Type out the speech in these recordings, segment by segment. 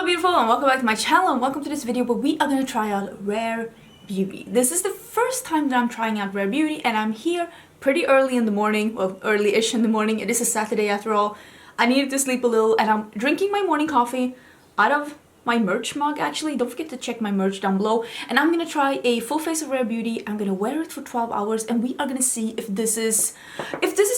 beautiful, and welcome back to my channel, and welcome to this video where we are going to try out Rare Beauty. This is the first time that I'm trying out Rare Beauty, and I'm here pretty early in the morning, well, early-ish in the morning. It is a Saturday after all. I needed to sleep a little, and I'm drinking my morning coffee out of my merch mug. Actually, don't forget to check my merch down below. And I'm gonna try a full face of Rare Beauty. I'm gonna wear it for 12 hours, and we are gonna see if this is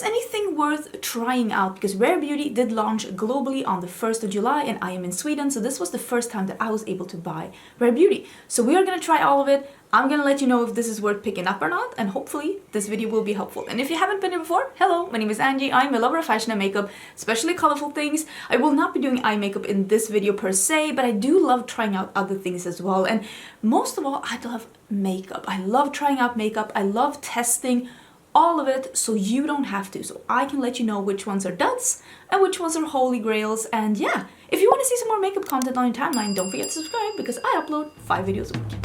anything worth trying out, because Rare Beauty did launch globally on the 1st of July, and I am in Sweden, so this was the first time that I was able to buy Rare Beauty. So we are gonna try all of it. I'm gonna let you know if this is worth picking up or not, and hopefully this video will be helpful. And if you haven't been here before, hello, my name is Angie. I'm a lover of fashion and makeup, especially colorful things. I will not be doing eye makeup in this video per se, but I do love trying out other things as well. And most of all, I love makeup. I love trying out makeup. I love testing all of it, so you don't have to. So I can let you know which ones are duds and which ones are holy grails. And yeah, if you want to see some more makeup content on your timeline, don't forget to subscribe, because I upload 5 videos a week.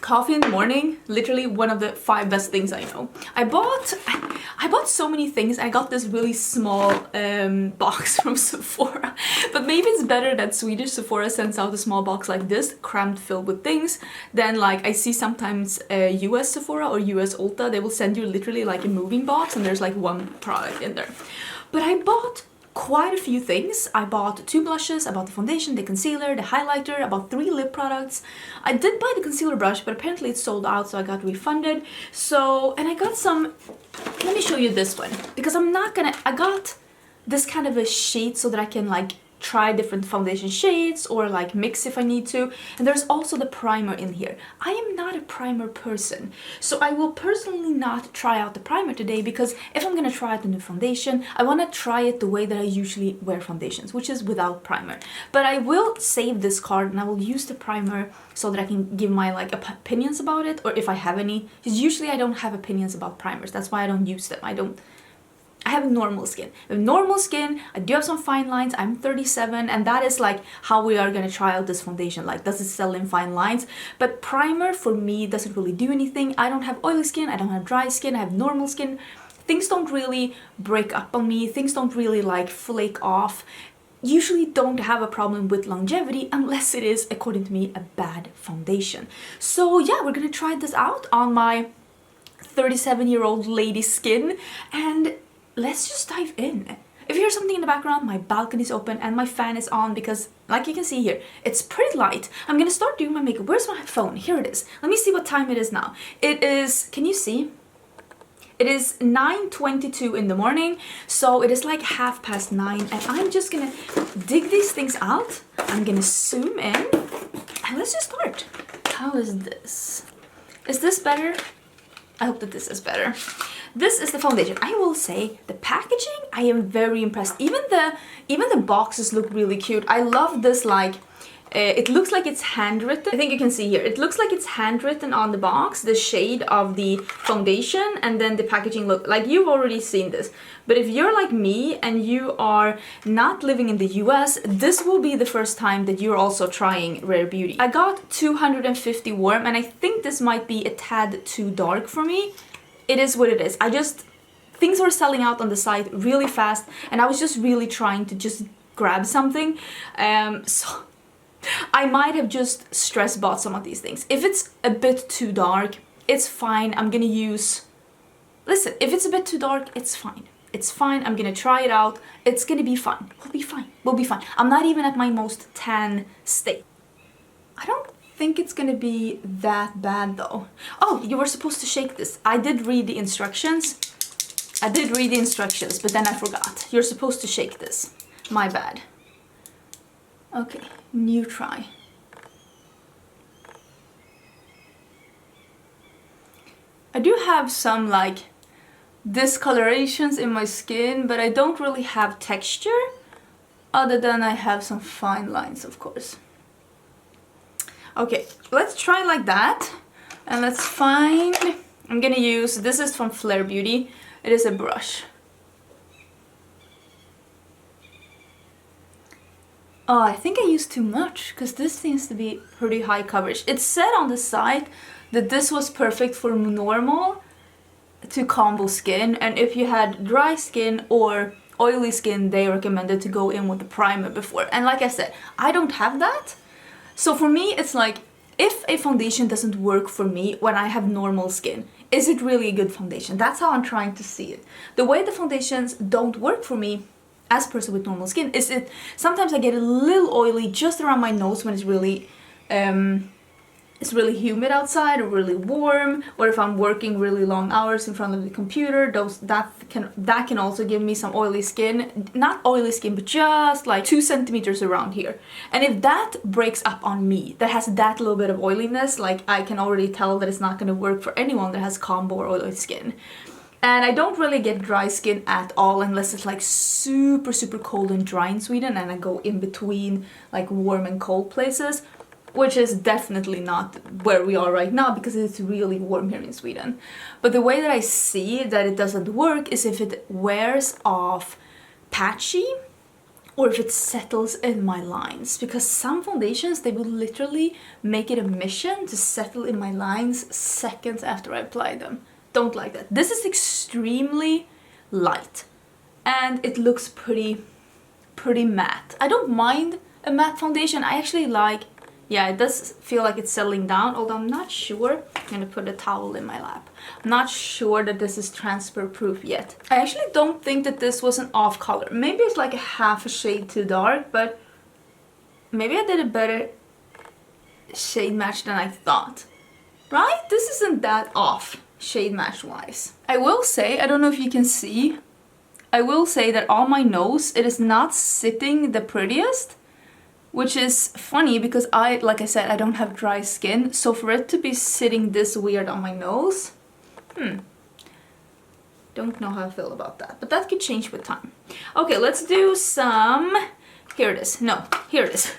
Coffee in the morning, literally one of the 5 best things I know. I bought so many things. I got this really small box from Sephora, but maybe it's better that Swedish Sephora sends out a small box like this, crammed filled with things, than like I see sometimes US Sephora or US Ulta. They will send you literally like a moving box and there's like one product in there. But I bought quite a few things. I bought 2 blushes, I bought the foundation, the concealer, the highlighter, I bought 3 lip products. I did buy the concealer brush, but apparently it's sold out, so I got refunded. So, and I got some, let me show you this one, because I got this kind of a sheet so that I can like try different foundation shades or like mix if I need to. And there's also the primer in here. I am not a primer person, so I will personally not try out the primer today, because if I'm gonna try out the new foundation, I want to try it the way that I usually wear foundations, which is without primer. But I will save this card and I will use the primer so that I can give my like opinions about it, or if I have any, because usually I don't have opinions about primers. That's why I don't use them. I have normal skin. I have normal skin, I do have some fine lines, I'm 37, and that is like how we are gonna try out this foundation. Like, does it sell in fine lines? But primer for me doesn't really do anything. I don't have oily skin, I don't have dry skin, I have normal skin. Things don't really break up on me, things don't really like flake off. Usually don't have a problem with longevity unless it is, according to me, a bad foundation. So yeah, we're gonna try this out on my 37-year-old lady skin, and let's just dive in. If you hear something in the background, my balcony is open and my fan is on, because like you can see here, it's pretty light. I'm gonna start doing my makeup. Where's my phone? Here it is. Let me see what time it is now. It is, can you see? It is 9:22 in the morning, so it is like 9:30, and I'm just gonna dig these things out. I'm gonna zoom in, and let's just start. How is this? Is this better? I hope that this is better. This is the foundation. I will say the packaging, I am very impressed. Even the boxes look really cute. I love this, like it looks like it's handwritten. I think you can see here. It looks like it's handwritten on the box, the shade of the foundation, and then the packaging look like you've already seen this. But if you're like me and you are not living in the US, this will be the first time that you're also trying Rare Beauty. I got 250 warm, and I think this might be a tad too dark for me. It is what it is. Things were selling out on the site really fast, and I was just really trying to just grab something. So I might have just stress bought some of these things. If it's a bit too dark, it's fine. I'm gonna use, listen, if it's a bit too dark, it's fine. It's fine. I'm gonna try it out. It's gonna be fun. We'll be fine. We'll be fine. I'm not even at my most tan state. I don't think it's gonna be that bad though. Oh, you were supposed to shake this. I did read the instructions. But then I forgot. You're supposed to shake this. My bad. Okay, new try. I do have some like discolorations in my skin, but I don't really have texture, other than I have some fine lines, of course. Okay, let's try like that, and let's find, I'm gonna use, this is from Rare Beauty, it is a brush. Oh, I think I used too much, because this seems to be pretty high coverage. It said on the site that this was perfect for normal, to combo skin, and if you had dry skin or oily skin, they recommended to go in with the primer before. And like I said, I don't have that. So for me, it's like, if a foundation doesn't work for me when I have normal skin, is it really a good foundation? That's how I'm trying to see it. The way the foundations don't work for me as a person with normal skin is sometimes I get a little oily just around my nose when it's really humid outside or really warm, or if I'm working really long hours in front of the computer, that can also give me some oily skin. Not oily skin, but just like 2 centimeters around here. And if that breaks up on me, that has that little bit of oiliness, like I can already tell that it's not going to work for anyone that has combo or oily skin. And I don't really get dry skin at all unless it's like super, super cold and dry in Sweden and I go in between like warm and cold places, which is definitely not where we are right now because it's really warm here in Sweden. But the way that I see that it doesn't work is if it wears off patchy or if it settles in my lines. Because some foundations, they will literally make it a mission to settle in my lines seconds after I apply them. Don't like that. This is extremely light and it looks pretty matte. I don't mind a matte foundation. I actually like, yeah, it does feel like it's settling down, although I'm not sure. I'm gonna put a towel in my lap. I'm not sure that this is transfer proof yet. I actually don't think that this was an off color. Maybe it's like a half a shade too dark, but maybe I did a better shade match than I thought. Right? This isn't that off shade match wise. I will say, I don't know if you can see, I will say that on my nose, it is not sitting the prettiest. Which is funny because like I said, I don't have dry skin. So for it to be sitting this weird on my nose, don't know how I feel about that. But that could change with time. Okay, let's do some, here it is. No, here it is.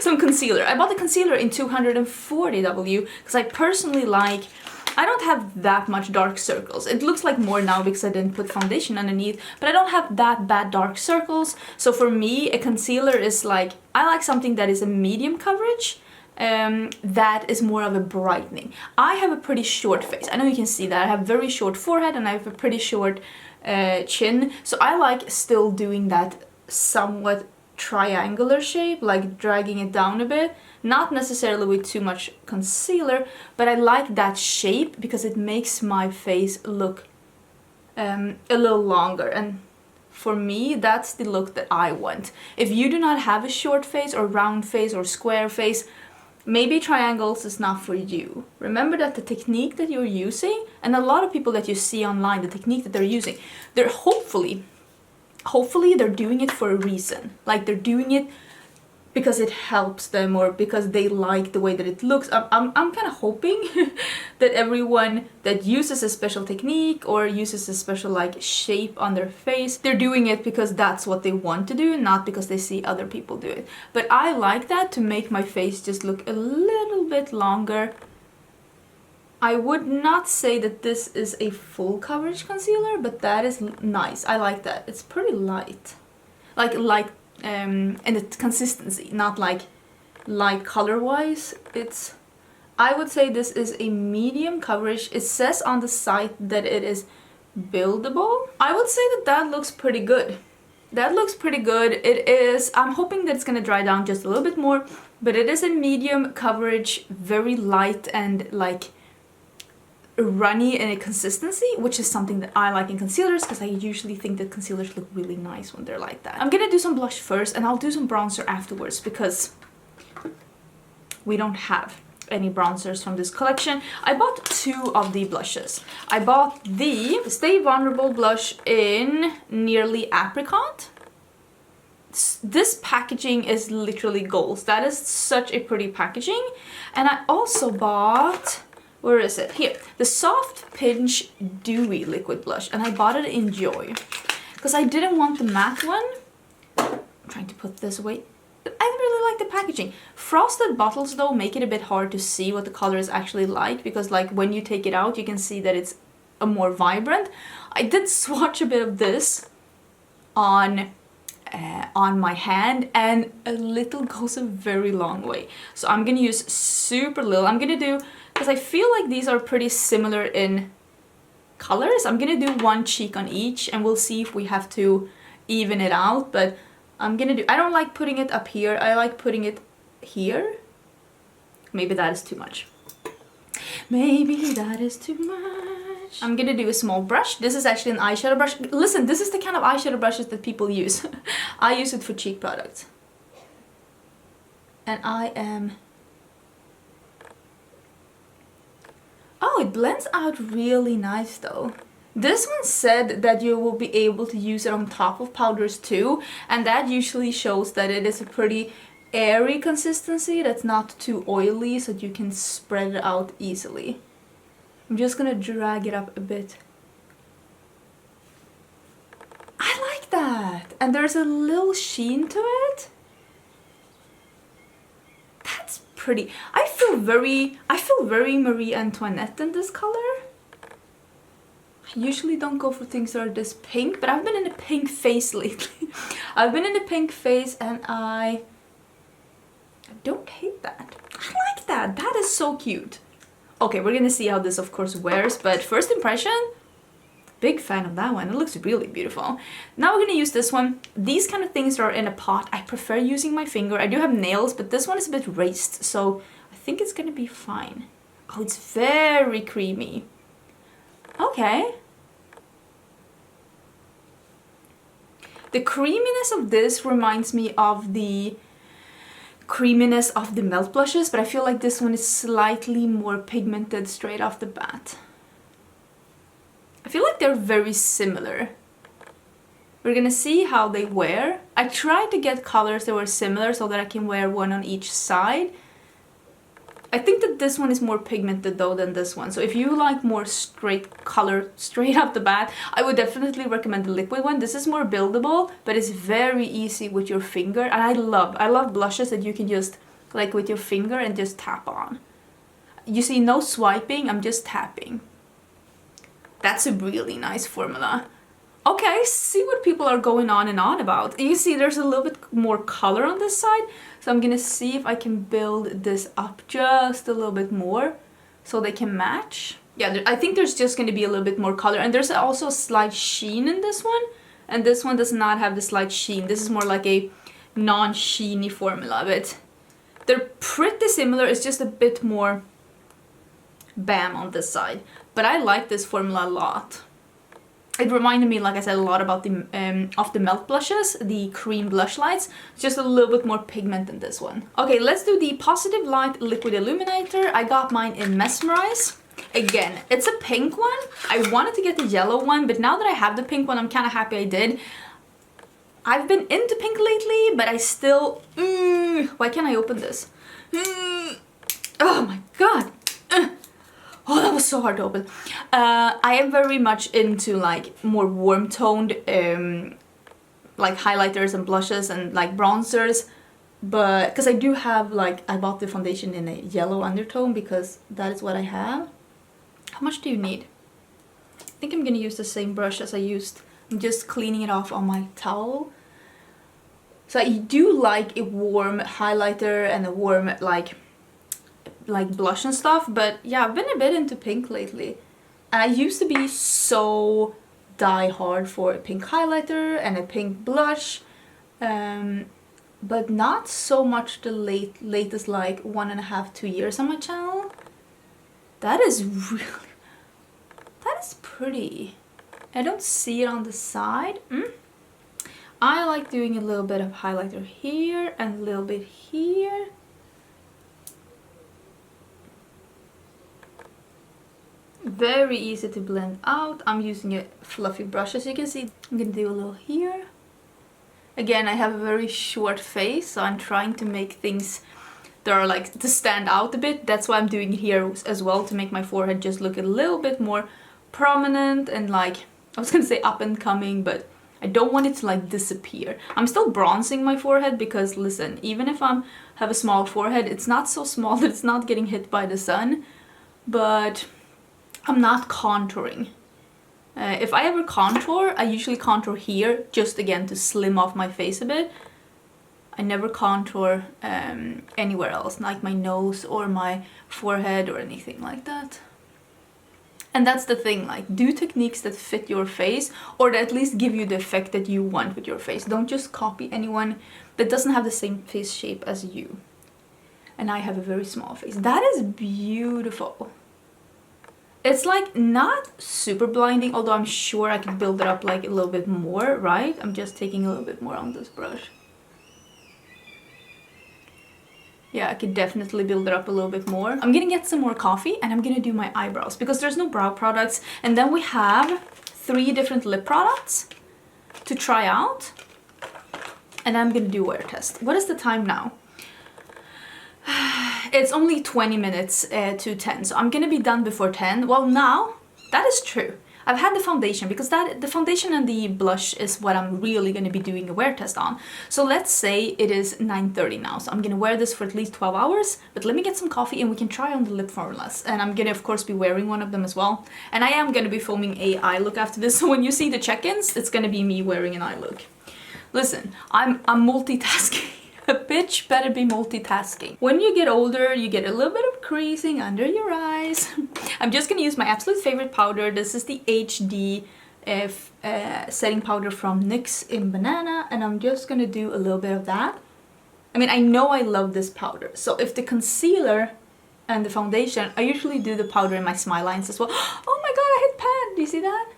Some concealer. I bought the concealer in 240W because I personally like, I don't have that much dark circles. It looks like more now because I didn't put foundation underneath, but I don't have that bad dark circles. So for me, a concealer is like, I like something that is a medium coverage, that is more of a brightening. I have a pretty short face. I know you can see that. I have very short forehead and I have a pretty short chin. So I like still doing that somewhat triangular shape, like dragging it down a bit. Not necessarily with too much concealer, but I like that shape because it makes my face look a little longer. And for me, that's the look that I want. If you do not have a short face or round face or square face, maybe triangles is not for you. Remember that the technique that you're using, and a lot of people that you see online, the technique that they're using, they're hopefully they're doing it for a reason. Like they're doing it because it helps them or because they like the way that it looks. I'm kind of hoping that everyone that uses a special technique or uses a special like shape on their face, they're doing it because that's what they want to do, not because they see other people do it. But I like that to make my face just look a little bit longer. I would not say that this is a full coverage concealer, but that is nice. I like that. It's pretty light. Like light in the consistency, not like light color wise. It's, I would say this is a medium coverage. It says on the site that it is buildable. I would say that that looks pretty good. That looks pretty good. It is, I'm hoping that it's gonna dry down just a little bit more, but it is a medium coverage, very light and like runny in a consistency, which is something that I like in concealers because I usually think that concealers look really nice when they're like that. I'm gonna do some blush first and I'll do some bronzer afterwards because we don't have any bronzers from this collection. I bought 2 of the blushes. I bought the Stay Vulnerable blush in Nearly Apricot. This packaging is literally goals. That is such a pretty packaging. And I also bought, where is it? Here, the Soft Pinch Dewy Liquid Blush, and I bought it in Joy because I didn't want the matte one. I'm trying to put this away. But I really like the packaging. Frosted bottles though make it a bit hard to see what the color is actually like because like when you take it out you can see that it's a more vibrant. I did swatch a bit of this on my hand and a little goes a very long way. So I'm gonna use super little. I'm gonna do, because I feel like these are pretty similar in colors. I'm gonna do one cheek on each and we'll see if we have to even it out, but I'm gonna do, I don't like putting it up here, I like putting it here. Maybe that is too much. Maybe that is too much. I'm gonna do a small brush. This is actually an eyeshadow brush. Listen, this is the kind of eyeshadow brushes that people use. I use it for cheek products. And I am... Oh, it blends out really nice though. This one said that you will be able to use it on top of powders too, and that usually shows that it is a pretty airy consistency that's not too oily, so that you can spread it out easily. I'm just gonna drag it up a bit. I like that! And there's a little sheen to it. That's pretty. I feel very Marie Antoinette in this color. I usually don't go for things that are this pink, but I've been in a pink phase lately. I've been in a pink phase and I don't hate that. I like that. That is so cute. Okay, we're gonna see how this of course wears, but first impression, big fan of that one. It looks really beautiful. Now we're gonna use this one. These kind of things are in a pot. I prefer using my finger. I do have nails, but this one is a bit raised, so I think it's gonna be fine. Oh, it's very creamy. Okay. The creaminess of this reminds me of the creaminess of the Melt blushes, but I feel like this one is slightly more pigmented straight off the bat. I feel like they're very similar. We're gonna see how they wear. I tried to get colors that were similar so that I can wear one on each side. I think that this one is more pigmented though than this one. So if you like more straight color straight off the bat, I would definitely recommend the liquid one. This is more buildable, but it's very easy with your finger. And I love blushes that you can just like with your finger and just tap on. You see, no swiping, I'm just tapping. That's a really nice formula. Okay, see what people are going on and on about. You see there's a little bit more color on this side. So I'm gonna see if I can build this up just a little bit more so they can match. Yeah, I think there's just gonna be a little bit more color. And there's also a slight sheen in this one. And this one does not have the slight sheen. This is more like a non-sheeny formula of it. They're pretty similar, it's just a bit more bam on this side. But I like this formula a lot. It reminded me, like I said, a lot about the Melt blushes, the cream blush lights. Just a little bit more pigment than this one. Okay, let's do the Positive Light Liquid Illuminator. I got mine in Mesmerize. Again, it's a pink one. I wanted to get the yellow one, but now that I have the pink one, I'm kind of happy I did. I've been into pink lately, but I still... why can't I open this? Oh my god! Oh, that was so hard to open. I am very much into like more warm toned like highlighters and blushes and like bronzers, but because I do have like, I bought the foundation in a yellow undertone because that is what I have. How much do you need? I think I'm gonna use the same brush as I used. I'm just cleaning it off on my towel. So I do like a warm highlighter and a warm like blush and stuff, but yeah, I've been a bit into pink lately. And I used to be so die hard for a pink highlighter and a pink blush, but not so much the latest like 1.5-2 years on my channel. That is pretty. I don't see it on the side. I like doing a little bit of highlighter here and a little bit here. Very easy to blend out. I'm using a fluffy brush, as you can see. I'm gonna do a little here. Again, I have a very short face, so I'm trying to make things that are like to stand out a bit. That's why I'm doing it here as well, to make my forehead just look a little bit more prominent and like, I was gonna say up and coming, but I don't want it to like disappear. I'm still bronzing my forehead because listen, even if I have a small forehead, it's not so small that it's not getting hit by the sun, but I'm not contouring. If I ever contour, I usually contour here, just again to slim off my face a bit. I never contour anywhere else, like my nose or my forehead or anything like that. And that's the thing, like, do techniques that fit your face or that at least give you the effect that you want with your face. Don't just copy anyone that doesn't have the same face shape as you. And I have a very small face. That is beautiful. It's like not super blinding, although I'm sure I could build it up like a little bit more, right? I'm just taking a little bit more on this brush. Yeah, I could definitely build it up a little bit more. I'm gonna get some more coffee and I'm gonna do my eyebrows because there's no brow products. And then we have 3 different lip products to try out. And I'm gonna do a wear test. What is the time now? It's only 20 minutes to 10, so I'm gonna be done before 10. Well, now, that is true. I've had the foundation because the foundation and the blush is what I'm really going to be doing a wear test on. So let's say it is 9:30 now. So I'm going to wear this for at least 12 hours. But let me get some coffee and we can try on the lip formulas. And I'm going to, of course, be wearing one of them as well. And I am going to be filming a eye look after this. So when you see the check-ins, it's going to be me wearing an eye look. Listen, I'm multitasking. A bitch better be multitasking. When you get older, you get a little bit of creasing under your eyes. I'm just gonna use my absolute favorite powder. This is the HD setting powder from NYX in Banana, and I'm just gonna do a little bit of that. I mean, I know I love this powder, so if the concealer and the foundation, I usually do the powder in my smile lines as well. Oh my god, I hit pan! Do you see that?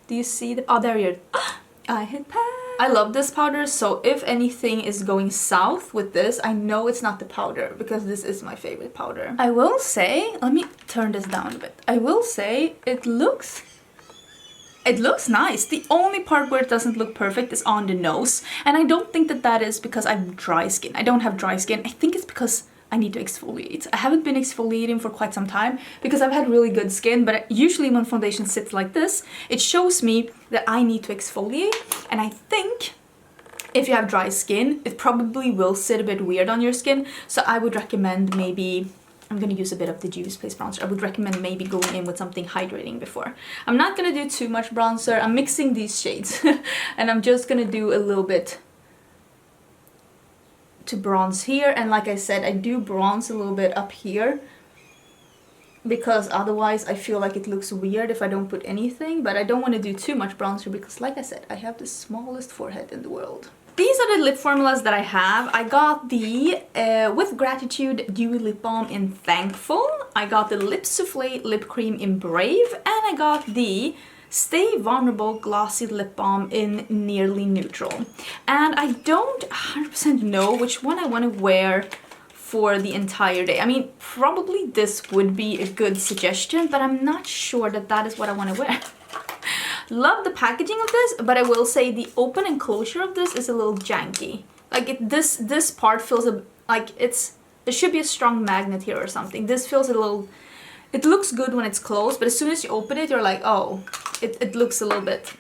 Do you see the... Oh, there you are. I hit pan! I love this powder, so if anything is going south with this, I know it's not the powder because this is my favorite powder. I will say, let me turn this down a bit. I will say it looks nice. The only part where it doesn't look perfect is on the nose. And I don't think that that is because I have dry skin. I don't have dry skin. I think it's because I need to exfoliate. I haven't been exfoliating for quite some time because I've had really good skin, but usually when foundation sits like this, it shows me that I need to exfoliate. And I think if you have dry skin, it probably will sit a bit weird on your skin. So I would recommend maybe, I'm gonna use a bit of the Juice Place bronzer. I would recommend maybe going in with something hydrating before. I'm not gonna do too much bronzer. I'm mixing these shades and I'm just gonna do a little bit to bronze here, and like I said, I do bronze a little bit up here because otherwise I feel like it looks weird if I don't put anything, but I don't want to do too much bronzer because like I said, I have the smallest forehead in the world. These are the lip formulas that I have. I got the With Gratitude Dewy Lip Balm in Thankful, I got the Lip Soufflé Lip Cream in Brave, and I got the Stay Vulnerable Glossy Lip Balm in Nearly Neutral. And I don't 100% know which one I want to wear for the entire day. I mean, probably this would be a good suggestion, but I'm not sure that that is what I want to wear. Love the packaging of this, but I will say the open and closure of this is a little janky. Like this part feels like there should be a strong magnet here or something. This feels a little... It looks good when it's closed, but as soon as you open it, you're like, oh, it looks a little bit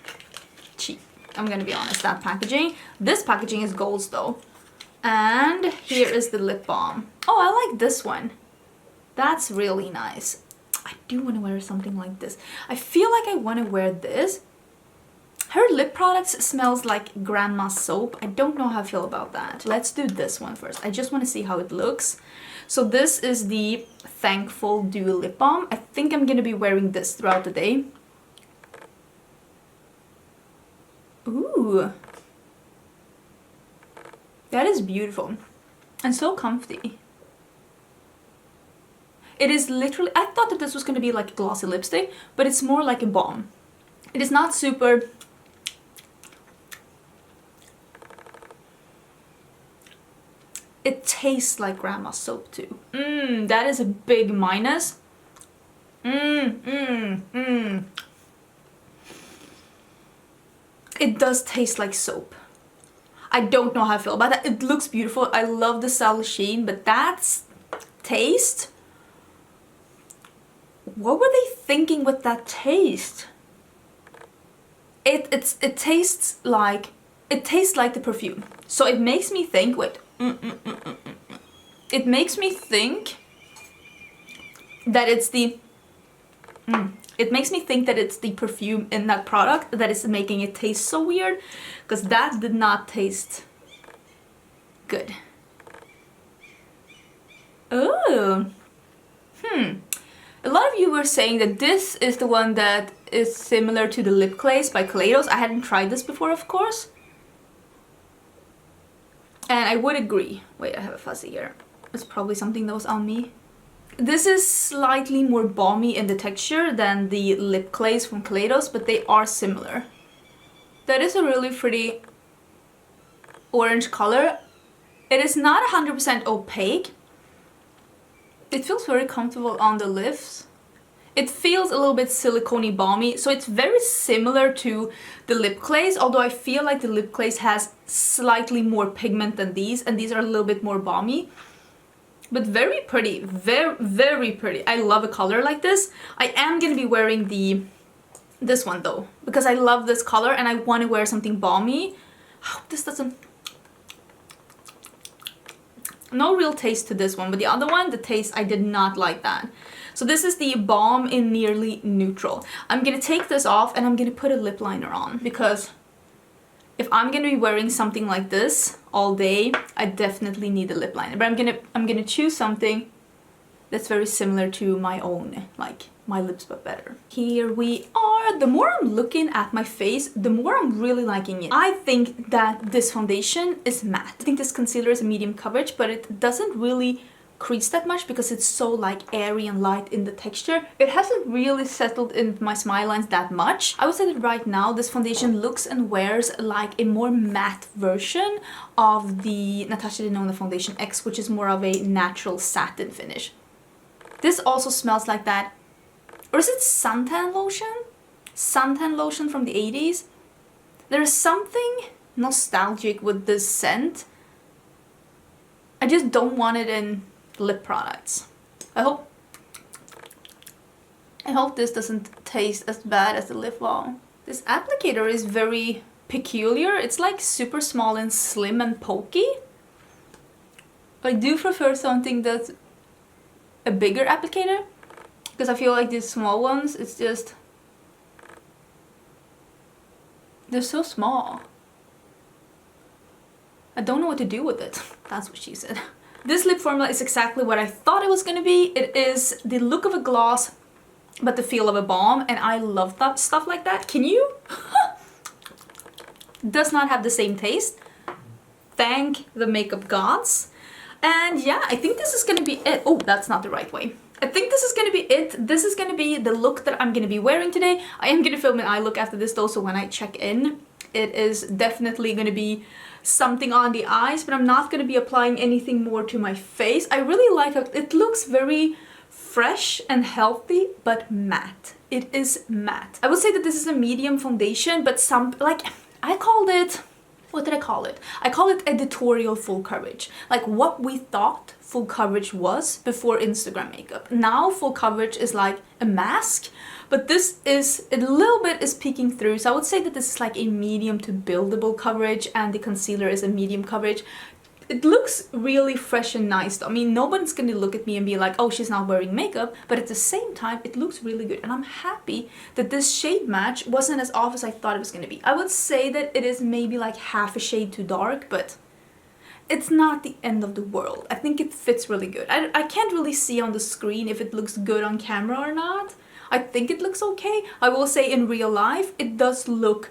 cheap. I'm gonna be honest, that packaging. This packaging is gold though. And here is the lip balm. Oh, I like this one. That's really nice. I do want to wear something like this. I feel like I want to wear this. Her lip products smells like grandma soap. I don't know how I feel about that. Let's do this one first. I just want to see how it looks. So this is the Thankful Dewy Lip Balm. I think I'm going to be wearing this throughout the day. Ooh. That is beautiful. And so comfy. It is literally... I thought that this was going to be like a glossy lipstick, but it's more like a balm. It is not super... It tastes like grandma soap too. That is a big minus. It does taste like soap. I don't know how I feel about that. It looks beautiful. I love the subtle sheen, but that's taste. What were they thinking with that taste? It tastes like the perfume. So it makes me think. Wait. It makes me think that it's the it makes me think that it's the perfume in that product that is making it taste so weird, because that did not taste good. Oh, A lot of you were saying that this is the one that is similar to the lip glaze by Kaleidos. I hadn't tried this before, of course. And I would agree. Wait, I have a fuzzy here. It's probably something that was on me. This is slightly more balmy in the texture than the lip glaze from Kaleidos, but they are similar. That is a really pretty orange color. It is not 100% opaque. It feels very comfortable on the lips. It feels a little bit silicone-y balmy, so it's very similar to the lip glaze, although I feel like the lip glaze has slightly more pigment than these, and these are a little bit more balmy. But very pretty, very, very pretty. I love a color like this. I am gonna be wearing this one though, because I love this color and I want to wear something balmy. I hope this doesn't... No real taste to this one, but the other one, the taste, I did not like that. So this is the Balm in Nearly Neutral. I'm gonna take this off and I'm gonna put a lip liner on, because if I'm gonna be wearing something like this all day, I definitely need a lip liner. But I'm gonna choose something that's very similar to my own, like my lips but better. Here we are. The more I'm looking at my face, the more I'm really liking it. I think that this foundation is matte. I think this concealer is a medium coverage, but it doesn't really crease that much because it's so like airy and light in the texture. It hasn't really settled in my smile lines that much. I would say that right now this foundation looks and wears like a more matte version of the Natasha Denona Foundation X, which is more of a natural satin finish. This also smells like that, or is it suntan lotion? Suntan lotion from the 80s. There is something nostalgic with this scent. I just don't want it in lip products. I hope this doesn't taste as bad as the lip balm. This applicator is very peculiar. It's like super small and slim and pokey. I do prefer something that's a bigger applicator, because I feel like these small ones, it's just, they're so small. I don't know what to do with it. That's what she said. This lip formula is exactly what I thought it was gonna be. It is the look of a gloss, but the feel of a balm, and I love that stuff like that. Can you? Does not have the same taste. Thank the makeup gods. And yeah, I think this is gonna be it. Oh, that's not the right way. I think this is gonna be it. This is gonna be the look that I'm gonna be wearing today. I am gonna film an eye look after this though, so when I check in, it is definitely gonna be something on the eyes, but I'm not gonna be applying anything more to my face. I really like how it looks very fresh and healthy, but matte. It is matte. I would say that this is a medium foundation, but I called it, what did I call it? I call it editorial full coverage. Like what we thought full coverage was before Instagram makeup. Now full coverage is like a mask, but this is a little bit is peeking through. So I would say that this is like a medium to buildable coverage, and the concealer is a medium coverage. It looks really fresh and nice though. I mean, nobody's gonna look at me and be like, oh, she's not wearing makeup, but at the same time, it looks really good. And I'm happy that this shade match wasn't as off as I thought it was gonna be. I would say that it is maybe like half a shade too dark, but it's not the end of the world. I think it fits really good. I can't really see on the screen if it looks good on camera or not. I think it looks okay. I will say in real life, it doesn't look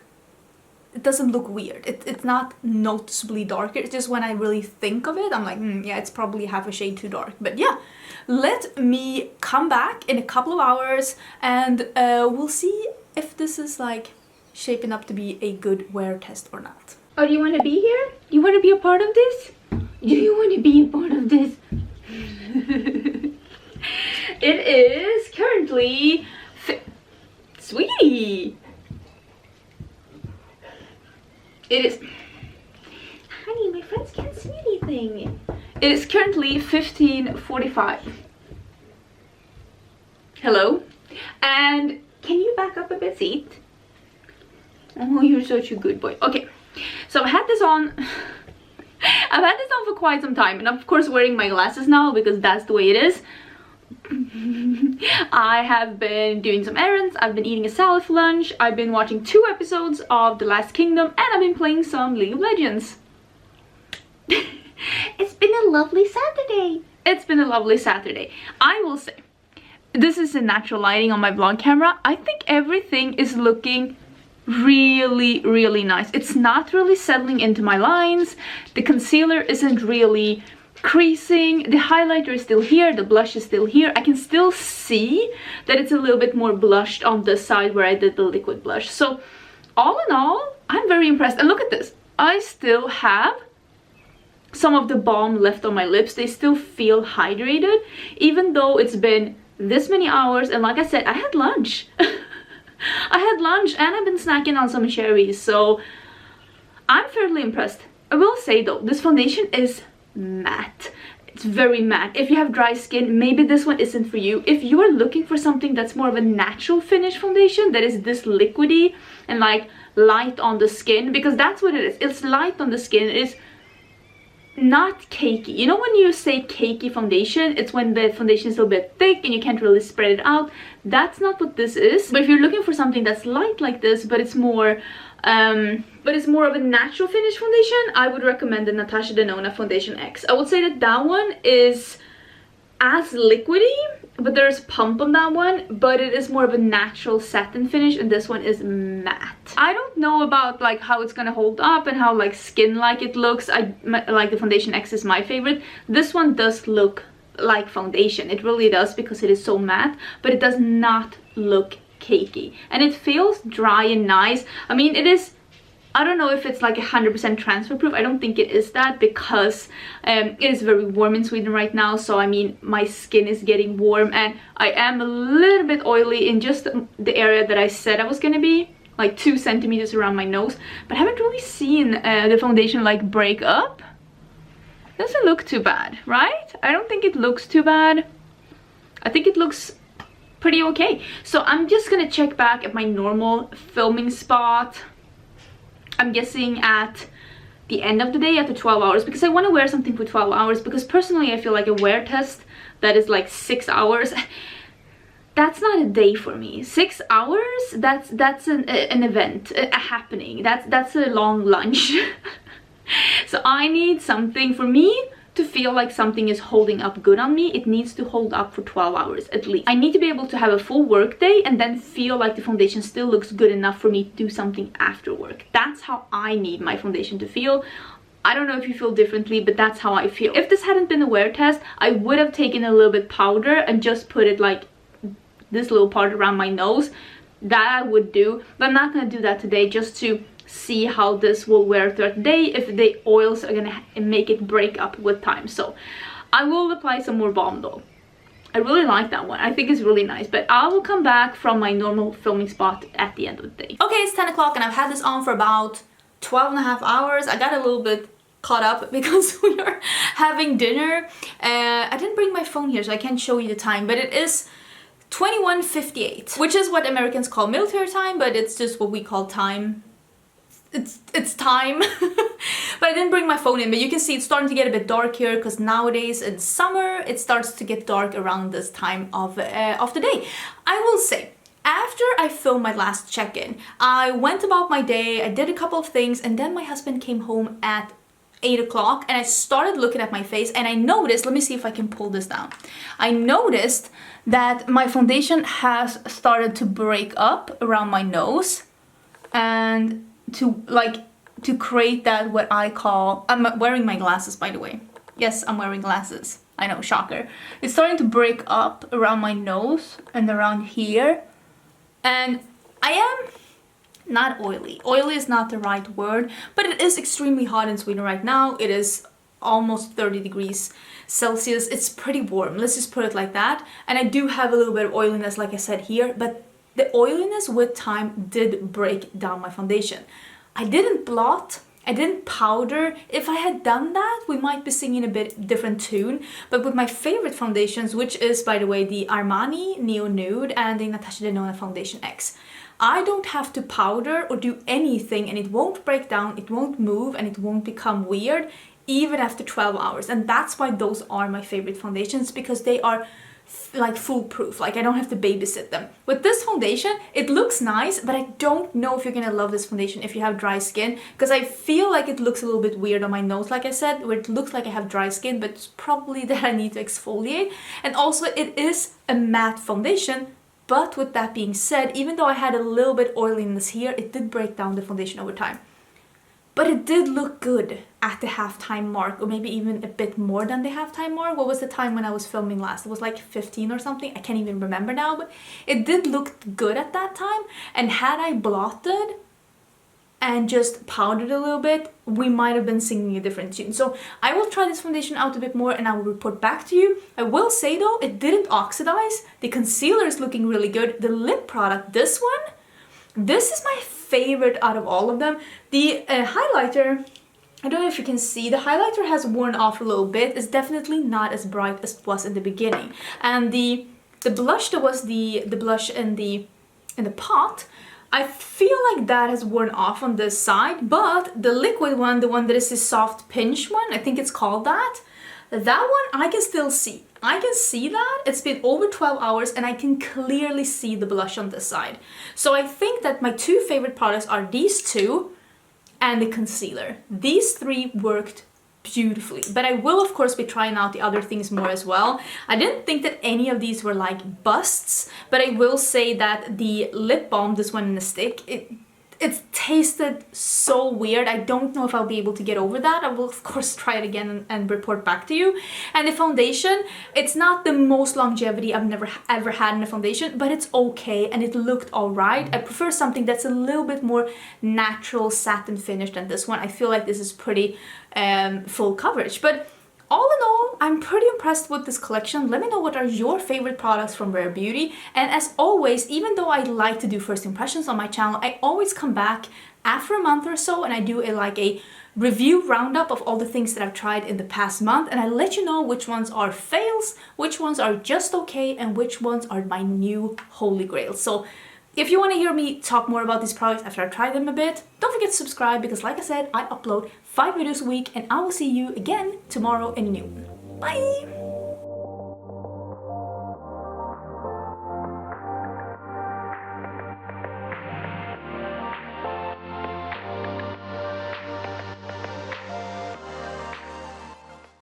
weird. It's not noticeably darker. It's just when I really think of it, I'm like, yeah, it's probably half a shade too dark. But yeah, let me come back in a couple of hours and we'll see if this is like shaping up to be a good wear test or not. Oh, do you want to be here? Do you want to be a part of this? Do you want to be a part of this? It is currently... Sweetie! It is... Honey, my friends can't see anything. It is currently 15:45. Hello? And can you back up a bit, seat? Oh, you're such a good boy. Okay, so I've had this on... I've had this on for quite some time, and of course wearing my glasses now because that's the way it is. I have been doing some errands, I've been eating a salad for lunch, I've been watching 2 episodes of The Last Kingdom, and I've been playing some League of Legends. It's been a lovely Saturday. It's been a lovely Saturday. I will say, this is the natural lighting on my vlog camera. I think everything is looking really nice. It's not really settling into my lines. The concealer isn't really creasing. The highlighter is still here. The blush is still here. I can still see that it's a little bit more blushed on this side where I did the liquid blush. So all in all, I'm very impressed. And look at this. I still have some of the balm left on my lips. They still feel hydrated, even though it's been this many hours. And like I said, I had lunch. I had lunch and I've been snacking on some cherries. So I'm fairly impressed. I will say though, this foundation is matte. It's very matte. If you have dry skin, maybe this one isn't for you. If you are looking for something that's more of a natural finish foundation, that is this liquidy and like light on the skin, because that's what it is. It's light on the skin. It is not cakey. You know when you say cakey foundation, it's when the foundation is a little bit thick and you can't really spread it out. That's not what this is. But if you're looking for something that's light like this, but it's more of a natural finish foundation, I would recommend the Natasha Denona Foundation X. I would say that that one is as liquidy, but there's pump on that one, but it is more of a natural satin finish, and this one is matte. I don't know about like how it's gonna hold up and how like skin-like it looks. I like the Foundation X is my favorite. This one does look like foundation. It really does, because it is so matte, but it does not look cakey, and it feels dry and nice. I mean, it is, I don't know if it's like 100% transfer proof. I don't think it is that, because it is very warm in Sweden right now. So I mean, my skin is getting warm and I am a little bit oily in just the area that I said I was gonna be, like 2 centimeters around my nose, but I haven't really seen the foundation like break up. Doesn't look too bad, right? I don't think it looks too bad. I think it looks pretty okay. So I'm just gonna check back at my normal filming spot. I'm guessing at the end of the day, after 12 hours, because I want to wear something for 12 hours, because personally I feel like a wear test that is like 6 hours, that's not a day for me. 6 hours, that's an event, a happening. That's a long lunch. So I need something for me to feel like something is holding up good on me. It needs to hold up for 12 hours at least. I need to be able to have a full work day and then feel like the foundation still looks good enough for me to do something after work. That's how I need my foundation to feel. I don't know if you feel differently, but that's how I feel. If this hadn't been a wear test, I would have taken a little bit powder and just put it like this little part around my nose. That I would do, but I'm not gonna do that today, just to see how this will wear throughout the day, if the oils are gonna make it break up with time. So I will apply some more balm though. I really like that one. I think it's really nice, but I will come back from my normal filming spot at the end of the day. Okay, it's 10 o'clock and I've had this on for about 12 and a half hours. I got a little bit caught up because we are having dinner. I didn't bring my phone here, so I can't show you the time, but it is 21:58, which is what Americans call military time, but it's just what we call time. It's time. But I didn't bring my phone in, but you can see it's starting to get a bit dark here, because nowadays in summer it starts to get dark around this time of the day. I will say, after I filmed my last check-in, I went about my day, I did a couple of things, and then my husband came home at 8 o'clock and I started looking at my face, and I noticed, let me see if I can pull this down. I noticed that my foundation has started to break up around my nose, and to create that, what I call, I'm wearing my glasses by the way. Yes, I'm wearing glasses. I know, shocker. It's starting to break up around my nose and around here. And I am not oily. Oily is not the right word, but it is extremely hot in Sweden right now. It is almost 30 degrees Celsius. It's pretty warm, let's just put it like that. And I do have a little bit of oiliness, like I said here, but the oiliness with time did break down my foundation. I didn't blot, I didn't powder. If I had done that, we might be singing a bit different tune. But with my favorite foundations, which is, by the way, the Armani Neo Nude and the Natasha Denona Foundation X, I don't have to powder or do anything, and it won't break down, it won't move, and it won't become weird even after 12 hours. And that's why those are my favorite foundations, because they are like foolproof, like I don't have to babysit them. With this foundation, it looks nice, but I don't know if you're gonna love this foundation if you have dry skin, because I feel like it looks a little bit weird on my nose, like I said, where it looks like I have dry skin, but it's probably that I need to exfoliate. And also it is a matte foundation, but with that being said, even though I had a little bit oiliness here, it did break down the foundation over time. But it did look good at the halftime mark, or maybe even a bit more than the halftime mark. What was the time when I was filming last? It was like 15 or something. I can't even remember now, but it did look good at that time. And had I blotted and just powdered a little bit, we might have been singing a different tune. So I will try this foundation out a bit more and I will report back to you. I will say though, it didn't oxidize. The concealer is looking really good. The lip product, this one, this is my favorite out of all of them. The highlighter, I don't know if you can see, the highlighter has worn off a little bit. It's definitely not as bright as it was in the beginning. And the blush that was the blush in the pot, I feel like that has worn off on this side, but the liquid one, the one that is the soft pinch one, I think it's called that one I can still see. I can see that. It's been over 12 hours and I can clearly see the blush on this side. So I think that my two favorite products are these two and the concealer. These three worked beautifully, but I will of course be trying out the other things more as well. I didn't think that any of these were like busts, but I will say that the lip balm, this one in a stick, it tasted so weird. I don't know if I'll be able to get over that. I will of course try it again and report back to you. And the foundation, it's not the most longevity I've never ever had in a foundation, but it's okay and it looked alright. I prefer something that's a little bit more natural satin finish than this one. I feel like this is pretty full coverage, but all in all, I'm pretty impressed with this collection. Let me know what are your favorite products from Rare Beauty. And as always, even though I like to do first impressions on my channel, I always come back after a month or so and I do a review roundup of all the things that I've tried in the past month, and I let you know which ones are fails, which ones are just okay, and which ones are my new holy grail. So if you want to hear me talk more about these products after I try them a bit, don't forget to subscribe, because like I said, I upload 5 videos a week and I will see you again tomorrow in a new one. Bye!